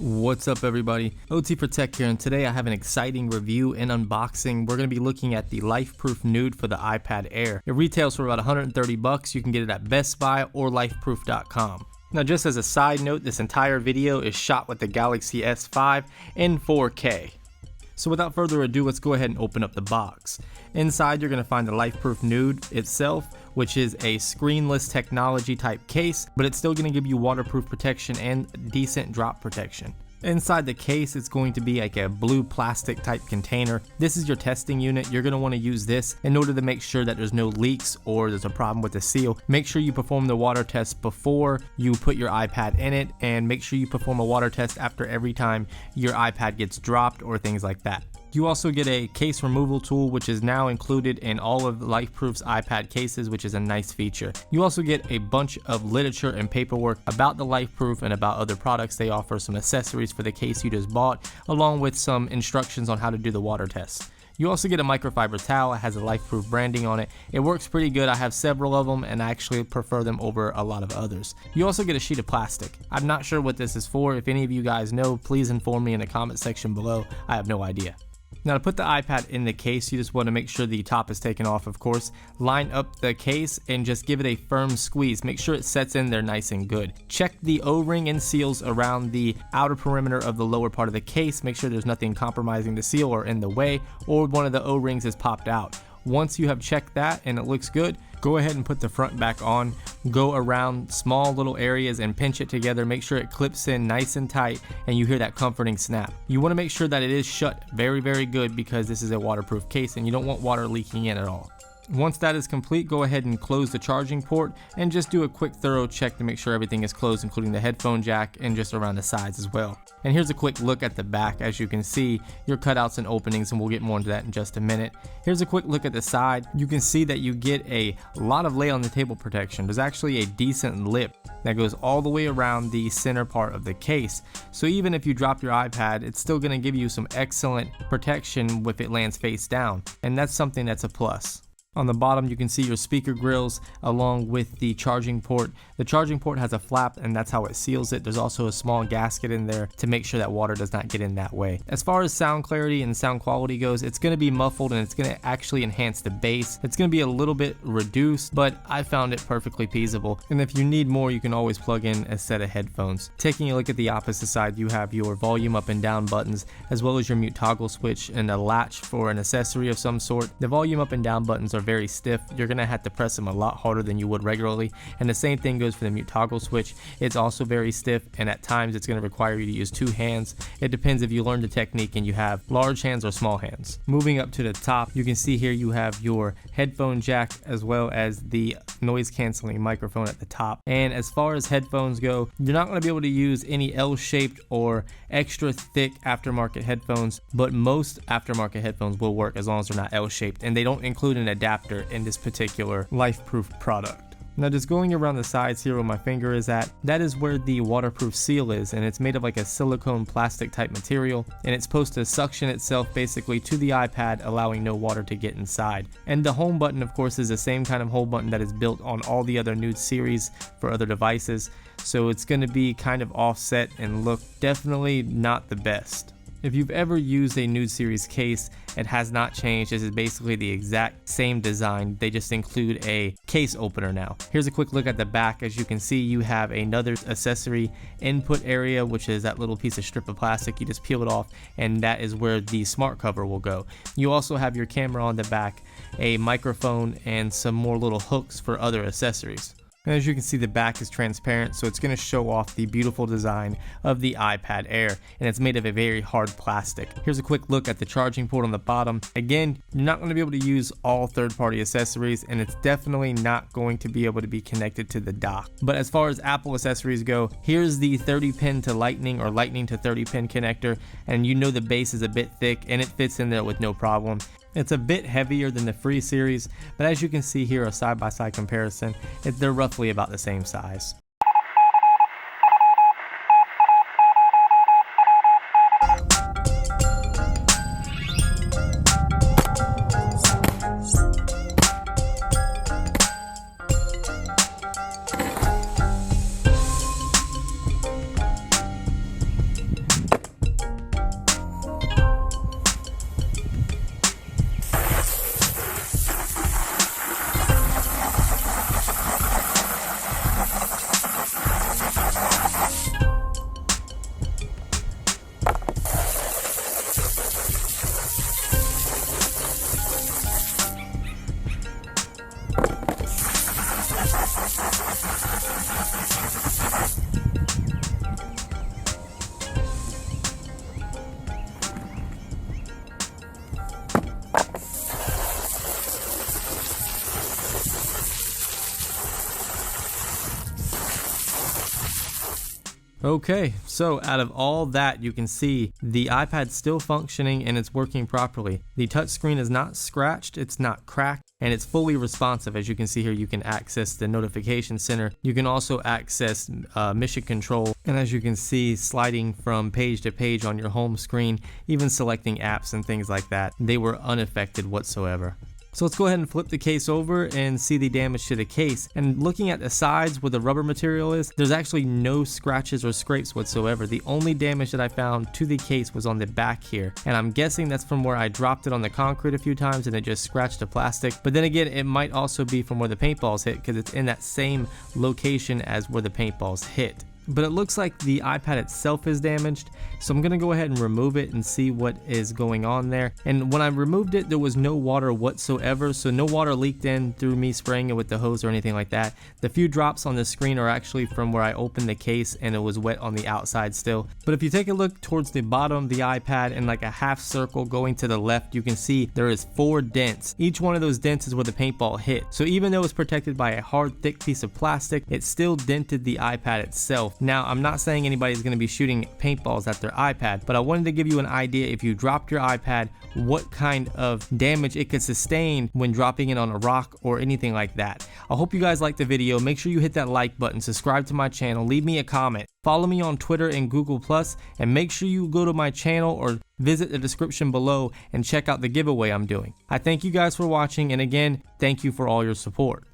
What's up everybody, OT for Tech here, and today I have an exciting review and unboxing. We're going to be looking at the Lifeproof Nuud for the iPad Air. It retails for about 130 bucks. You can get it at Best Buy or lifeproof.com. Now just as a side note, this entire video is shot with the Galaxy S5 in 4K. So without further ado, let's go ahead and open up the box. Inside you're going to find the Lifeproof Nuud itself, which is a screenless technology type case, but it's still going to give you waterproof protection and decent drop protection. Inside the case, it's going to be like a blue plastic type container. This is your testing unit. You're going to want to use this in order to make sure that there's no leaks or there's a problem with the seal. Make sure you perform the water test before you put your iPad in it, and make sure you perform a water test after every time your iPad gets dropped or things like that. You also get a case removal tool, which is now included in all of Lifeproof's iPad cases, which is a nice feature. You also get a bunch of literature and paperwork about the Lifeproof and about other products they offer, some accessories for the case you just bought, along with some instructions on how to do the water test. You also get a microfiber towel. It has a Lifeproof branding on it. It works pretty good. I have several of them and I actually prefer them over a lot of others. You also get a sheet of plastic. I'm not sure what this is for. If any of you guys know, please inform me in the comment section below. I have no idea. Now to put the iPad in the case, you just want to make sure the top is taken off, of course. Line up the case and just give it a firm squeeze. Make sure it sets in there nice and good. Check the O-ring and seals around the outer perimeter of the lower part of the case. Make sure there's nothing compromising the seal or in the way, or one of the O-rings is popped out. Once you have checked that and it looks good, go ahead and put the front back on. Go around small little areas and pinch it together. Make sure it clips in nice and tight and you hear that comforting snap. You want to make sure that it is shut very good, because this is a waterproof case and you don't want water leaking in at all. Once that is complete, go ahead and close the charging port and just do a quick thorough check to make sure everything is closed, including the headphone jack and just around the sides as well. And here's a quick look at the back. As you can see, your cutouts and openings, and we'll get more into that in just a minute. Here's a quick look at the side. You can see that you get a lot of lay on the table protection. There's actually a decent lip that goes all the way around the center part of the case. So even if you drop your iPad, it's still going to give you some excellent protection if it lands face down. And that's something that's a plus. On the bottom, you can see your speaker grills along with the charging port. The charging port has a flap and that's how it seals it. There's also a small gasket in there to make sure that water does not get in that way. As far as sound clarity and sound quality goes, it's going to be muffled and it's going to actually enhance the bass. It's going to be a little bit reduced, but I found it perfectly feasible. And if you need more, you can always plug in a set of headphones. Taking a look at the opposite side, you have your volume up and down buttons, as well as your mute toggle switch and a latch for an accessory of some sort. The volume up and down buttons are very stiff. You're gonna have to press them a lot harder than you would regularly, and the same thing goes for the mute toggle switch. It's also very stiff, and at times it's going to require you to use two hands. It depends if you learn the technique and you have large hands or small hands. Moving up to the top, you can see here you have your headphone jack as well as the noise canceling microphone at the top. And as far as headphones go, you're not going to be able to use any L-shaped or extra thick aftermarket headphones, but most aftermarket headphones will work as long as they're not L-shaped, and they don't include an adapter in this particular Lifeproof product. Now just going around the sides here where my finger is at, that is where the waterproof seal is, and it's made of like a silicone plastic type material, and it's supposed to suction itself basically to the iPad, allowing no water to get inside. And the home button, of course, is the same kind of home button that is built on all the other Nuud series for other devices, so it's going to be kind of offset and look definitely not the best. If you've ever used a Nuud series case, it has not changed. This is basically the exact same design. They just include a case opener now. Here's a quick look at the back. As you can see, you have another accessory input area, which is that little piece of strip of plastic. You just peel it off, and that is where the smart cover will go. You also have your camera on the back, a microphone, and some more little hooks for other accessories. And as you can see, the back is transparent, so it's going to show off the beautiful design of the iPad Air, and it's made of a very hard plastic. Here's a quick look at the charging port on the bottom. Again, you're not going to be able to use all third-party accessories, and it's definitely not going to be able to be connected to the dock. But as far as Apple accessories go, here's the 30-pin to Lightning or Lightning to 30-pin connector, and you know the base is a bit thick, and it fits in there with no problem. It's a bit heavier than the free series, but as you can see here, a side-by-side comparison, they're roughly about the same size. Okay, so out of all that, you can see the iPad's still functioning and it's working properly. The touchscreen is not scratched, it's not cracked, and it's fully responsive. As you can see here, you can access the notification center. You can also access mission control, and as you can see, sliding from page to page on your home screen, even selecting apps and things like that, they were unaffected whatsoever. So let's go ahead and flip the case over and see the damage to the case. And looking at the sides where the rubber material is, there's actually no scratches or scrapes whatsoever. The only damage that I found to the case was on the back here. And I'm guessing that's from where I dropped it on the concrete a few times and it just scratched the plastic. But then again, it might also be from where the paintballs hit, because it's in that same location as where the paintballs hit. But it looks like the iPad itself is damaged, so I'm gonna go ahead and remove it and see what is going on there. And when I removed it, there was no water whatsoever, so no water leaked in through me spraying it with the hose or anything like that. The few drops on the screen are actually from where I opened the case and it was wet on the outside still. But if you take a look towards the bottom of the iPad in like a half circle going to the left, you can see there is 4 dents. Each one of those dents is where the paintball hit. So even though it's protected by a hard, thick piece of plastic, it still dented the iPad itself. Now, I'm not saying anybody's going to be shooting paintballs at their iPad, but I wanted to give you an idea, if you dropped your iPad, what kind of damage it could sustain when dropping it on a rock or anything like that. I hope you guys liked the video. Make sure you hit that like button, subscribe to my channel, leave me a comment, follow me on Twitter and Google+, and make sure you go to my channel or visit the description below and check out the giveaway I'm doing. I thank you guys for watching, and again, thank you for all your support.